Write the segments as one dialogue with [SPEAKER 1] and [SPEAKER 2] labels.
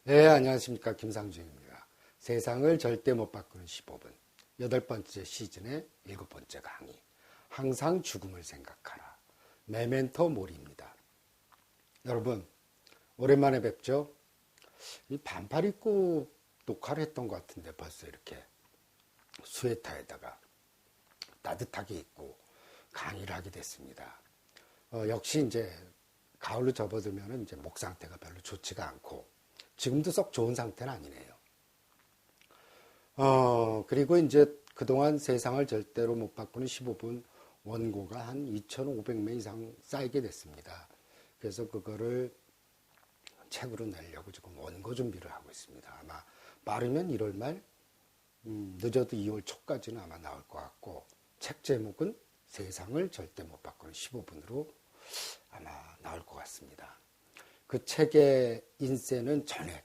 [SPEAKER 1] 네, 안녕하십니까. 김상중입니다. 세상을 절대 못 바꾸는 15분. 8번째 시즌의 7번째 강의. 항상 죽음을 생각하라. 메멘토 모리입니다. 여러분, 오랜만에 뵙죠? 이 반팔 입고 녹화를 했던 것 같은데 벌써 이렇게 스웨터에다가 따뜻하게 입고 강의를 하게 됐습니다. 역시 이제 가을로 접어들면 이제 목 상태가 별로 좋지가 않고 지금도 썩 좋은 상태는 아니네요. 그리고 이제 그동안 세상을 절대로 못 바꾸는 15분 원고가 한 2,500매 이상 쌓이게 됐습니다. 그래서 그거를 책으로 내려고 지금 원고 준비를 하고 있습니다. 아마 빠르면 1월 말, 늦어도 2월 초까지는 아마 나올 것 같고, 책 제목은 세상을 절대 못 바꾸는 15분으로 아마 나올 것 같습니다. 그 책의 인쇄는 전액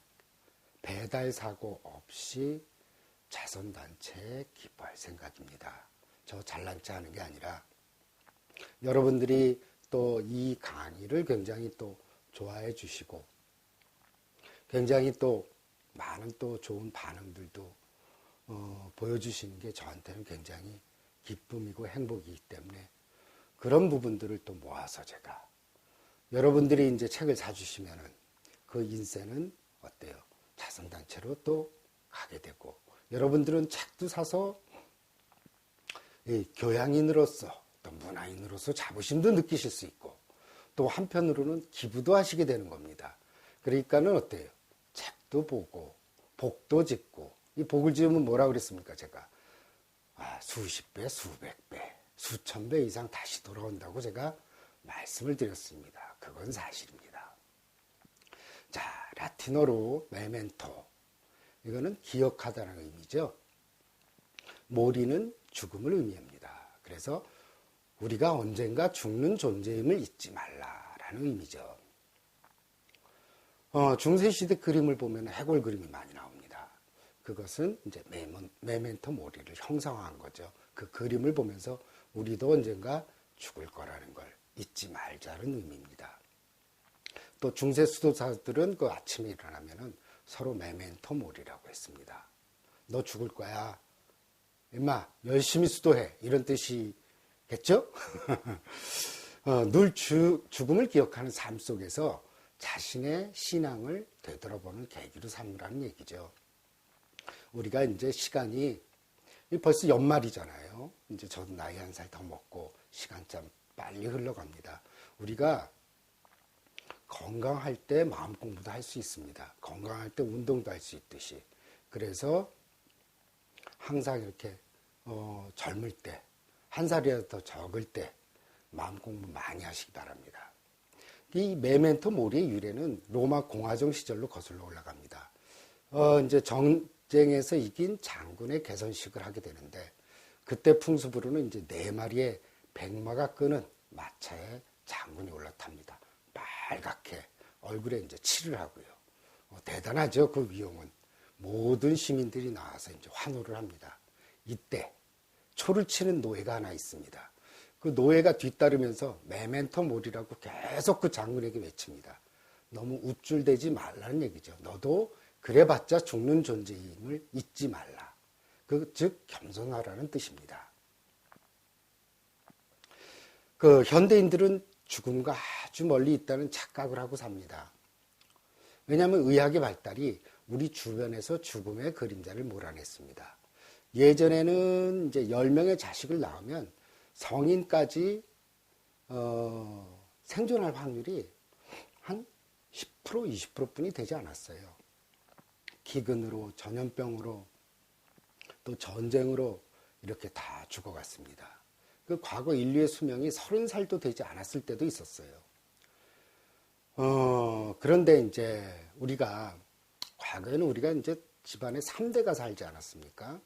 [SPEAKER 1] 배달 사고 없이 자선단체에 기부할 생각입니다. 저 잘난 체 하는 게 아니라 여러분들이 또 이 강의를 굉장히 또 좋아해 주시고 굉장히 또 많은 또 좋은 반응들도 보여주시는 게 저한테는 굉장히 기쁨이고 행복이기 때문에 그런 부분들을 또 모아서 제가 여러분들이 이제 책을 사주시면은 그 인쇄는 어때요? 자선단체로 또 가게 되고, 여러분들은 책도 사서 이 교양인으로서 또 문화인으로서 자부심도 느끼실 수 있고, 또 한편으로는 기부도 하시게 되는 겁니다. 그러니까는 어때요? 책도 보고, 복도 짓고, 이 복을 지으면 뭐라 그랬습니까, 제가? 수십 배, 수백 배, 수천 배 이상 다시 돌아온다고 제가 말씀을 드렸습니다. 그건 사실입니다. 자, 라틴어로 메멘토. 이거는 기억하다는 의미죠. 모리는 죽음을 의미합니다. 그래서 우리가 언젠가 죽는 존재임을 잊지 말라라는 의미죠. 중세시대 그림을 보면 해골 그림이 많이 나옵니다. 그것은 이제 메멘토 모리를 형상화한 거죠. 그 그림을 보면서 우리도 언젠가 죽을 거라는 걸 잊지 말자는 의미입니다. 또 중세 수도사들은 그 아침에 일어나면은 서로 메멘토 모리라고 했습니다. 너 죽을 거야. 임마 열심히 수도해. 이런 뜻이겠죠? 늘 죽음을 기억하는 삶 속에서 자신의 신앙을 되돌아보는 계기로 삼으라는 얘기죠. 우리가 이제 시간이 벌써 연말이잖아요. 이제 저도 나이 한 살 더 먹고 시간 참 빨리 흘러갑니다. 우리가 건강할 때 마음 공부도 할 수 있습니다. 건강할 때 운동도 할 수 있듯이. 그래서 항상 이렇게 젊을 때, 한 살이라도 더 적을 때 마음 공부 많이 하시기 바랍니다. 이 메멘토 모리의 유래는 로마 공화정 시절로 거슬러 올라갑니다. 이제 전쟁에서 이긴 장군의 개선식을 하게 되는데, 그때 풍습으로는 이제 4마리의 백마가 끄는 마차에 장군이 올라탑니다. 빨갛게 얼굴에 이제 칠을 하고요. 대단하죠. 그 위용은. 모든 시민들이 나와서 이제 환호를 합니다. 이때 초를 치는 노예가 하나 있습니다. 그 노예가 뒤따르면서 메멘토 모리라고 계속 그 장군에게 외칩니다. 너무 우쭐대지 말라는 얘기죠. 너도 그래봤자 죽는 존재임을 잊지 말라. 즉 겸손하라는 뜻입니다. 그 현대인들은 죽음과 아주 멀리 있다는 착각을 하고 삽니다. 왜냐하면 의학의 발달이 우리 주변에서 죽음의 그림자를 몰아냈습니다. 예전에는 이제 10명의 자식을 낳으면 성인까지 생존할 확률이 한 10%, 20%뿐이 되지 않았어요. 기근으로, 전염병으로, 또 전쟁으로 이렇게 다 죽어갔습니다. 그 과거 인류의 수명이 30살도 되지 않았을 때도 있었어요. 그런데 이제 과거에는 우리가 이제 집안에 3대가 살지 않았습니까?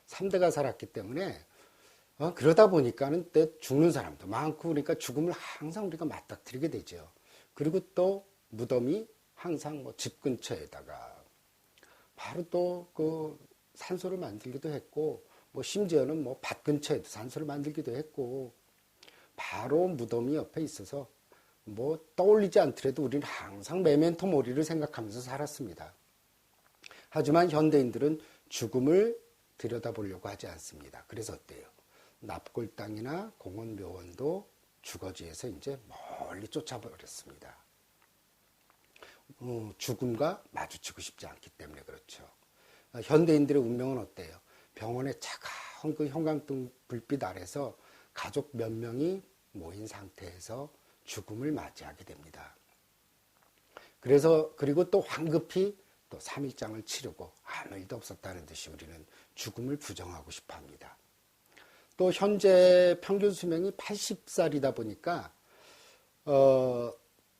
[SPEAKER 1] 3대가 살았기 때문에, 그러다 보니까는 때 죽는 사람도 많고, 그러니까 죽음을 항상 우리가 맞닥뜨리게 되죠. 그리고 또 무덤이 항상 뭐 집 근처에다가 바로 또 그 산소를 만들기도 했고, 뭐 심지어는 뭐 밭 근처에도 산소를 만들기도 했고, 바로 무덤이 옆에 있어서 뭐 떠올리지 않더라도 우리는 항상 메멘토 모리를 생각하면서 살았습니다. 하지만 현대인들은 죽음을 들여다보려고 하지 않습니다. 그래서 어때요? 납골당이나 공원 묘원도 주거지에서 이제 멀리 쫓아버렸습니다. 죽음과 마주치고 싶지 않기 때문에 그렇죠. 현대인들의 운명은 어때요? 병원의 차가운 그 형광등 불빛 아래서 가족 몇 명이 모인 상태에서 죽음을 맞이하게 됩니다. 그리고 또 황급히 또 3일장을 치르고 아무 일도 없었다는 듯이 우리는 죽음을 부정하고 싶어 합니다. 또 현재 평균 수명이 80살이다 보니까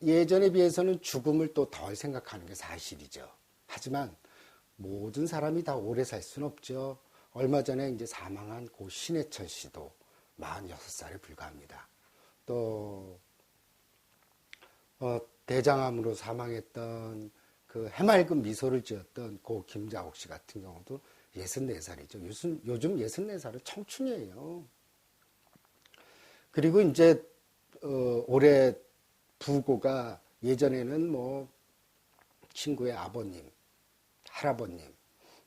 [SPEAKER 1] 예전에 비해서는 죽음을 또 덜 생각하는 게 사실이죠. 하지만 모든 사람이 다 오래 살 수는 없죠. 얼마 전에 이제 사망한 고 신해철 씨도 46살에 불과합니다. 또 대장암으로 사망했던 그 해맑은 미소를 지었던 고 김자옥 씨 같은 경우도 64살이죠. 요즘 64살은 청춘이에요. 그리고 이제 올해 부고가 예전에는 뭐 친구의 아버님, 할아버님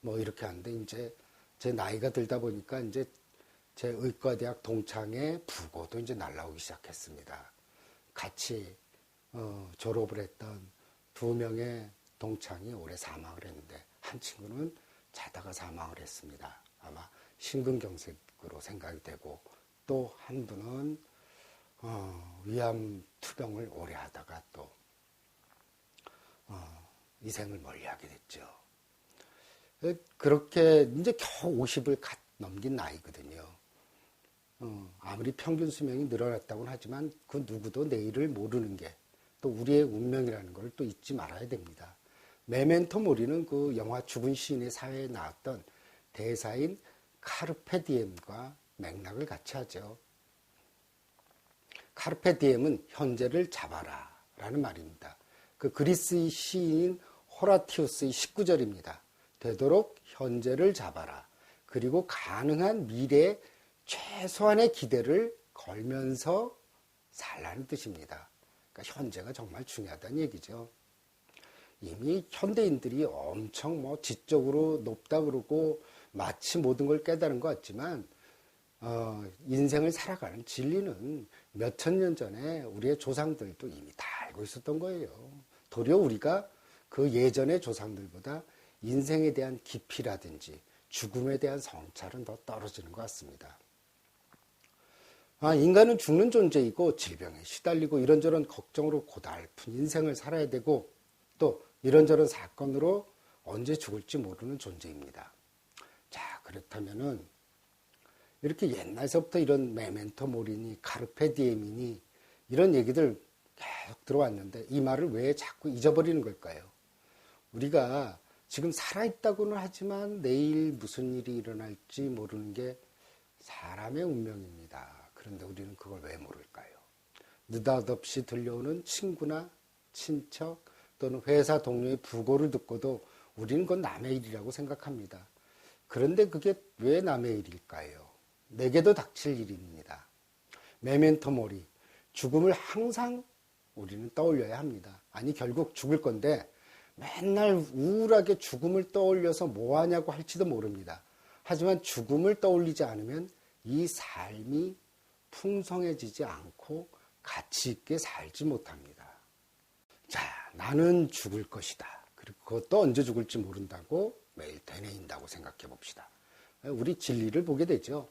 [SPEAKER 1] 뭐 이렇게 하는데 이제 제 나이가 들다 보니까 이제 제 의과대학 동창의 부고도 이제 날라오기 시작했습니다. 같이 졸업을 했던 2명의 동창이 올해 사망을 했는데 한 친구는 자다가 사망을 했습니다. 아마 심근경색으로 생각이 되고 또 한 분은 위암 투병을 오래 하다가 또 이 생을 멀리하게 됐죠. 그렇게 이제 겨우 50을 넘긴 나이거든요. 아무리 평균 수명이 늘어났다고는 하지만 그 누구도 내일을 모르는 게 또 우리의 운명이라는 걸 또 잊지 말아야 됩니다. 메멘토 모리는 그 영화 죽은 시인의 사회에 나왔던 대사인 카르페 디엠과 맥락을 같이 하죠. 카르페 디엠은 현재를 잡아라 라는 말입니다. 그 그리스 시인 호라티우스의 19절입니다. 되도록 현재를 잡아라. 그리고 가능한 미래에 최소한의 기대를 걸면서 살라는 뜻입니다. 그러니까 현재가 정말 중요하다는 얘기죠. 이미 현대인들이 엄청 뭐 지적으로 높다 그러고 마치 모든 걸 깨달은 것 같지만 인생을 살아가는 진리는 몇천 년 전에 우리의 조상들도 이미 다 알고 있었던 거예요. 도리어 우리가 그 예전의 조상들보다 인생에 대한 깊이라든지 죽음에 대한 성찰은 더 떨어지는 것 같습니다. 인간은 죽는 존재이고 질병에 시달리고 이런저런 걱정으로 고달픈 인생을 살아야 되고 또 이런저런 사건으로 언제 죽을지 모르는 존재입니다. 자, 그렇다면은 이렇게 옛날서부터 이런 메멘토 모리니 카르페 디엠이니 이런 얘기들 계속 들어왔는데 이 말을 왜 자꾸 잊어버리는 걸까요? 우리가 지금 살아있다고는 하지만 내일 무슨 일이 일어날지 모르는 게 사람의 운명입니다. 그런데 우리는 그걸 왜 모를까요? 느닷없이 들려오는 친구나 친척 또는 회사 동료의 부고를 듣고도 우리는 그건 남의 일이라고 생각합니다. 그런데 그게 왜 남의 일일까요? 내게도 닥칠 일입니다. 메멘토 모리, 죽음을 항상 우리는 떠올려야 합니다. 아니 결국 죽을 건데 맨날 우울하게 죽음을 떠올려서 뭐 하냐고 할지도 모릅니다. 하지만 죽음을 떠올리지 않으면 이 삶이 풍성해지지 않고 가치 있게 살지 못합니다. 자, 나는 죽을 것이다. 그리고 그것도 언제 죽을지 모른다고 매일 되뇌인다고 생각해 봅시다. 우리 진리를 보게 되죠.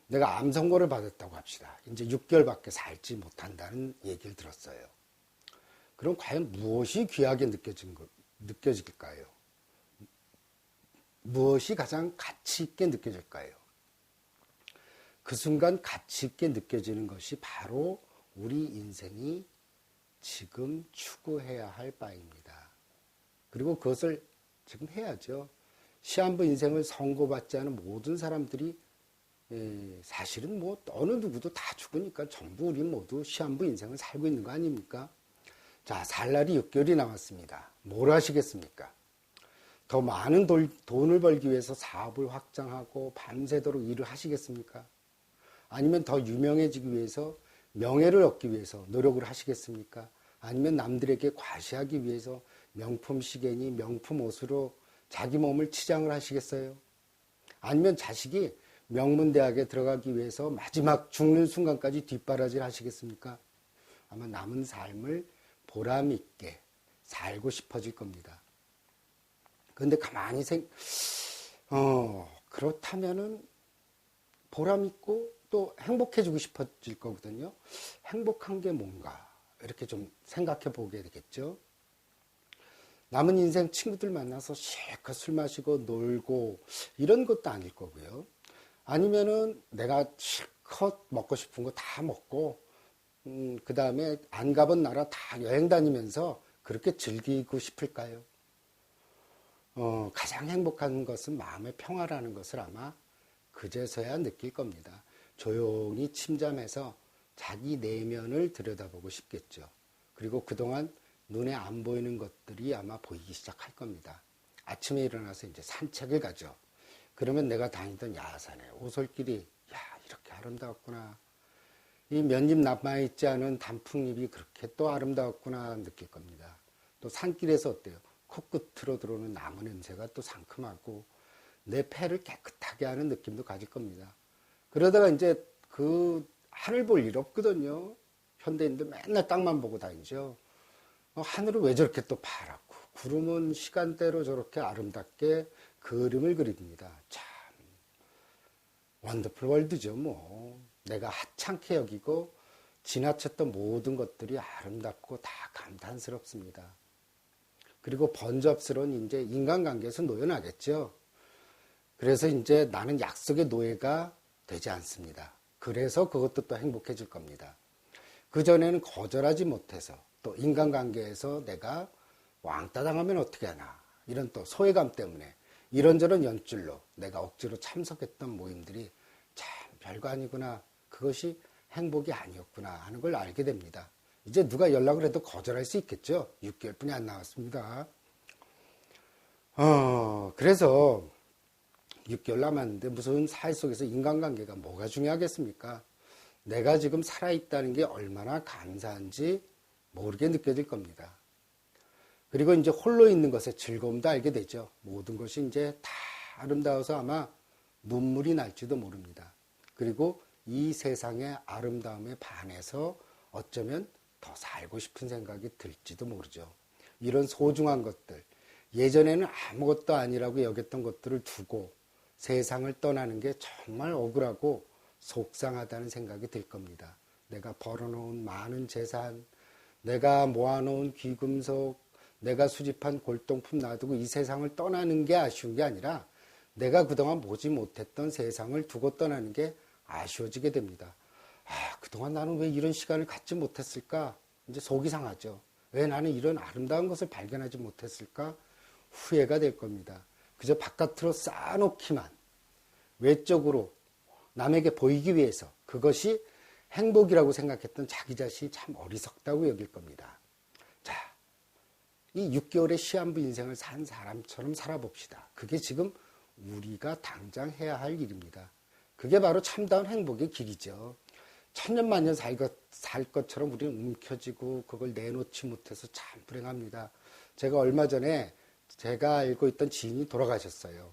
[SPEAKER 1] 내가 암 선고를 받았다고 합시다. 이제 6개월밖에 살지 못한다는 얘기를 들었어요. 그럼 과연 무엇이 귀하게 느껴질까요? 무엇이 가장 가치 있게 느껴질까요? 그 순간 가치 있게 느껴지는 것이 바로 우리 인생이 지금 추구해야 할 바입니다. 그리고 그것을 지금 해야죠. 시한부 인생을 선고받지 않은 모든 사람들이 사실은 뭐 어느 누구도 다 죽으니까 전부 우리 모두 시한부 인생을 살고 있는 거 아닙니까? 자, 살 날이 6개월이 남았습니다. 뭘 하시겠습니까? 더 많은 돈을 벌기 위해서 사업을 확장하고 밤새도록 일을 하시겠습니까? 아니면 더 유명해지기 위해서 명예를 얻기 위해서 노력을 하시겠습니까? 아니면 남들에게 과시하기 위해서 명품 시계니 명품 옷으로 자기 몸을 치장을 하시겠어요? 아니면 자식이 명문대학에 들어가기 위해서 마지막 죽는 순간까지 뒷바라지를 하시겠습니까? 아마 남은 삶을 보람 있게 살고 싶어질 겁니다. 그런데 가만히 그렇다면은 보람 있고 또 행복해지고 싶어질 거거든요. 행복한 게 뭔가 이렇게 좀 생각해 보게 되겠죠. 남은 인생 친구들 만나서 실컷 술 마시고 놀고 이런 것도 아닐 거고요. 아니면은 내가 실컷 먹고 싶은 거 다 먹고 그 다음에 안 가본 나라 다 여행 다니면서 그렇게 즐기고 싶을까요? 가장 행복한 것은 마음의 평화라는 것을 아마 그제서야 느낄 겁니다. 조용히 침잠해서 자기 내면을 들여다보고 싶겠죠. 그리고 그동안 눈에 안 보이는 것들이 아마 보이기 시작할 겁니다. 아침에 일어나서 이제 산책을 가죠. 그러면 내가 다니던 야산에 오솔길이 이렇게 아름다웠구나. 이 몇 잎 남아있지 않은 단풍잎이 그렇게 또 아름다웠구나 느낄 겁니다. 또 산길에서 어때요? 코끝으로 들어오는 나무 냄새가 또 상큼하고 내 폐를 깨끗하게 하는 느낌도 가질 겁니다. 그러다가 이제 그 하늘 볼 일 없거든요. 현대인들 맨날 땅만 보고 다니죠. 하늘은 왜 저렇게 또 파랗고 구름은 시간대로 저렇게 아름답게 그림을 그립니다. 참 원더풀 월드죠. 뭐 내가 하찮게 여기고 지나쳤던 모든 것들이 아름답고 다 감탄스럽습니다. 그리고 번잡스러운 이제 인간관계에서 놓여나겠죠. 그래서 이제 나는 약속의 노예가 되지 않습니다. 그래서 그것도 또 행복해질 겁니다. 그전에는 거절하지 못해서 또 인간관계에서 내가 왕따 당하면 어떻게 하나 이런 또 소외감 때문에 이런저런 연줄로 내가 억지로 참석했던 모임들이 참 별거 아니구나. 그것이 행복이 아니었구나 하는 걸 알게 됩니다. 이제 누가 연락을 해도 거절할 수 있겠죠. 6개월뿐이 안 나왔습니다. 그래서 6개월 남았는데 무슨 사회 속에서 인간관계가 뭐가 중요하겠습니까? 내가 지금 살아있다는 게 얼마나 감사한지 모르게 느껴질 겁니다. 그리고 이제 홀로 있는 것의 즐거움도 알게 되죠. 모든 것이 이제 다 아름다워서 아마 눈물이 날지도 모릅니다. 그리고 이 세상의 아름다움에 반해서 어쩌면 더 살고 싶은 생각이 들지도 모르죠. 이런 소중한 것들, 예전에는 아무것도 아니라고 여겼던 것들을 두고 세상을 떠나는 게 정말 억울하고 속상하다는 생각이 들 겁니다. 내가 벌어놓은 많은 재산, 내가 모아놓은 귀금속, 내가 수집한 골동품 놔두고 이 세상을 떠나는 게 아쉬운 게 아니라 내가 그동안 보지 못했던 세상을 두고 떠나는 게 아쉬워지게 됩니다. 그동안 나는 왜 이런 시간을 갖지 못했을까? 이제 속이 상하죠. 왜 나는 이런 아름다운 것을 발견하지 못했을까? 후회가 될 겁니다. 그저 바깥으로 쌓아놓기만, 외적으로 남에게 보이기 위해서 그것이 행복이라고 생각했던 자기 자신이 참 어리석다고 여길 겁니다. 자, 이 6개월의 시한부 인생을 산 사람처럼 살아봅시다. 그게 지금 우리가 당장 해야 할 일입니다. 그게 바로 참다운 행복의 길이죠. 천년만년 살 것처럼 우리는 움켜쥐고 그걸 내놓지 못해서 참 불행합니다. 제가 얼마 전에 제가 알고 있던 지인이 돌아가셨어요.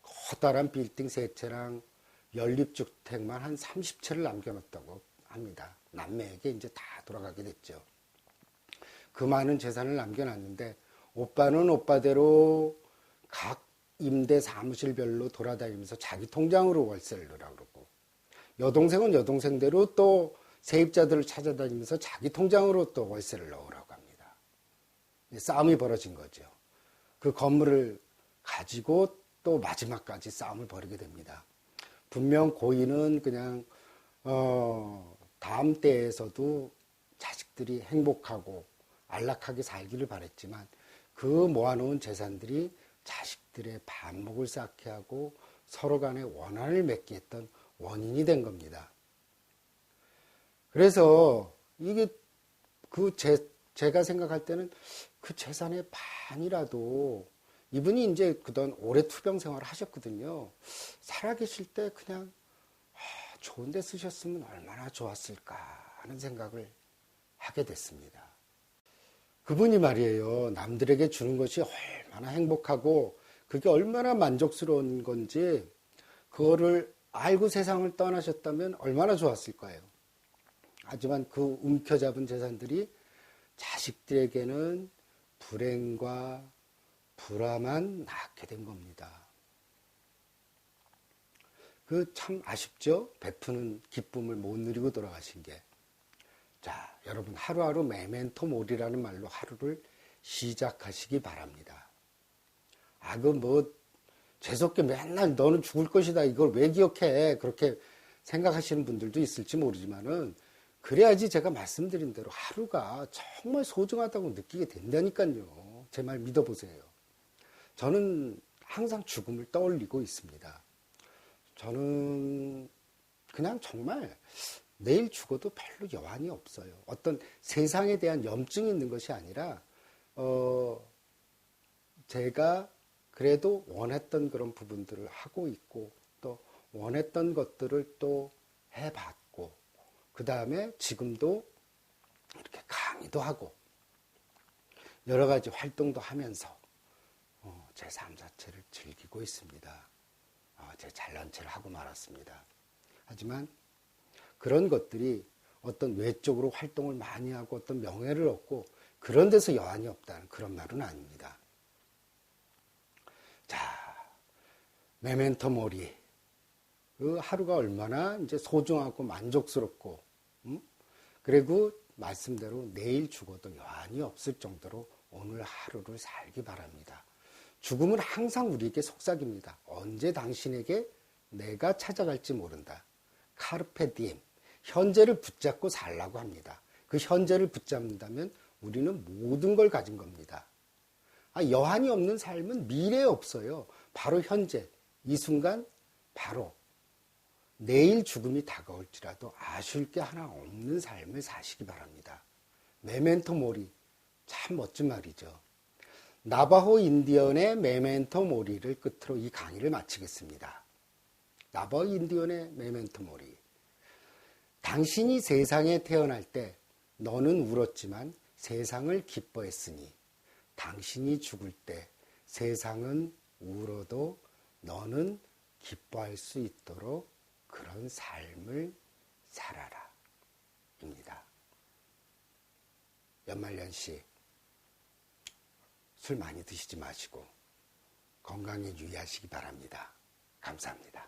[SPEAKER 1] 커다란 빌딩 3채랑 연립주택만 한 30채를 남겨놓았다고 합니다. 남매에게 이제 다 돌아가게 됐죠. 그 많은 재산을 남겨놨는데 오빠는 오빠대로 각 임대 사무실별로 돌아다니면서 자기 통장으로 월세를 넣으라고 그러고 여동생은 여동생대로 또 세입자들을 찾아다니면서 자기 통장으로 또 월세를 넣으라고 합니다. 싸움이 벌어진 거죠. 그 건물을 가지고 또 마지막까지 싸움을 벌이게 됩니다. 분명 고인은 그냥 다음 때에서도 자식들이 행복하고 안락하게 살기를 바랬지만 그 모아놓은 재산들이 자식들의 반목을 쌓게 하고 서로 간에 원한을 맺게 했던 원인이 된 겁니다. 그래서 이게 제가 생각할 때는 그 재산의 반이라도 이분이 이제 그동안 오래 투병 생활을 하셨거든요. 살아계실 때 그냥 좋은 데 쓰셨으면 얼마나 좋았을까 하는 생각을 하게 됐습니다. 그분이 말이에요. 남들에게 주는 것이 얼마나 행복하고 그게 얼마나 만족스러운 건지 그거를 알고 세상을 떠나셨다면 얼마나 좋았을 거예요. 하지만 그 움켜잡은 재산들이 자식들에게는 불행과 불화만 낳게 된 겁니다. 그 참 아쉽죠? 베푸는 기쁨을 못 누리고 돌아가신 게. 자, 여러분 하루하루 메멘토 모리라는 말로 하루를 시작하시기 바랍니다. 재수없게 맨날 너는 죽을 것이다. 이걸 왜 기억해? 그렇게 생각하시는 분들도 있을지 모르지만은 그래야지 제가 말씀드린 대로 하루가 정말 소중하다고 느끼게 된다니까요. 제 말 믿어보세요. 저는 항상 죽음을 떠올리고 있습니다. 저는 그냥 정말 내일 죽어도 별로 여한이 없어요. 어떤 세상에 대한 염증이 있는 것이 아니라 제가 그래도 원했던 그런 부분들을 하고 있고 또 원했던 것들을 또 해봤고 그 다음에 지금도 이렇게 강의도 하고 여러 가지 활동도 하면서 제 삶 자체를 즐기고 있습니다. 제 잘난 체를 하고 말았습니다. 하지만 그런 것들이 어떤 외적으로 활동을 많이 하고 어떤 명예를 얻고 그런 데서 여한이 없다는 그런 말은 아닙니다. 자, 메멘토 모리. 그 하루가 얼마나 이제 소중하고 만족스럽고, 그리고 말씀대로 내일 죽어도 여한이 없을 정도로 오늘 하루를 살기 바랍니다. 죽음은 항상 우리에게 속삭입니다. 언제 당신에게 내가 찾아갈지 모른다. 카르페 디엠. 현재를 붙잡고 살라고 합니다. 그 현재를 붙잡는다면 우리는 모든 걸 가진 겁니다. 여한이 없는 삶은 미래에 없어요. 바로 현재, 이 순간, 바로 내일 죽음이 다가올지라도 아쉬울 게 하나 없는 삶을 사시기 바랍니다. 메멘토 모리, 참 멋진 말이죠. 나바호 인디언의 메멘토 모리를 끝으로 이 강의를 마치겠습니다. 나바호 인디언의 메멘토 모리. 당신이 세상에 태어날 때 너는 울었지만 세상을 기뻐했으니 당신이 죽을 때 세상은 울어도 너는 기뻐할 수 있도록 그런 삶을 살아라 입니다. 연말연시 술 많이 드시지 마시고 건강에 유의하시기 바랍니다. 감사합니다.